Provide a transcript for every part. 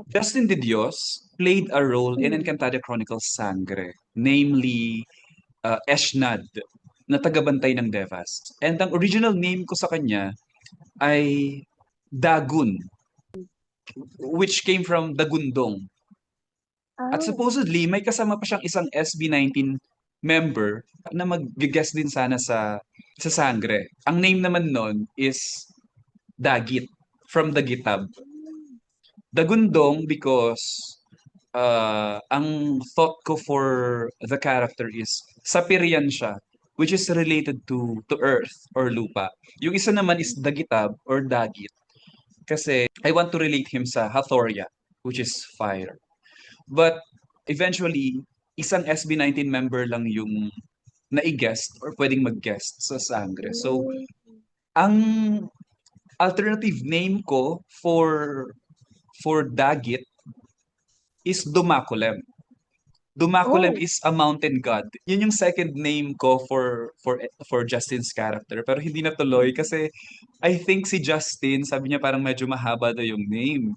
Justin De Dios played a role in Mm. Encantadia Chronicles Sangre, namely Eshnad, na tagabantay ng Devas. And ang original name ko sa kanya ay Dagun, which came from Dagundong. At Oh. supposedly, may kasama pa siyang isang SB19 member na mag-guest din sana sa Sangre. Ang name naman nun is Dagit, from Dagitab. Dagundong because ang thought ko for the character is Sapirian siya, which is related to Earth or lupa. Yung isa naman is Dagitab or Dagit kasi I want to relate him sa Hathoria, which is fire. But eventually, isang SB19 member lang yung nai-guest or pwedeng mag-guest sa Sangre. So, Mm. ang alternative name ko for Dagit is Dumakulem. Dumakulem Oh. is a mountain god. Yun yung second name ko for Justin's character. Pero hindi natuloy kasi I think si Justin, sabi niya parang medyo mahaba daw yung name.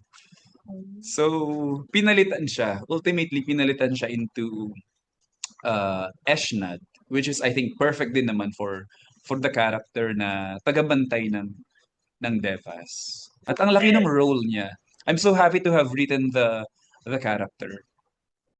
So, pinalitan siya. Ultimately, pinalitan siya into Eshnad, which is I think perfect din naman for the character na tagabantay ng Devas. At ang laki ng role niya. I'm so happy to have written the character.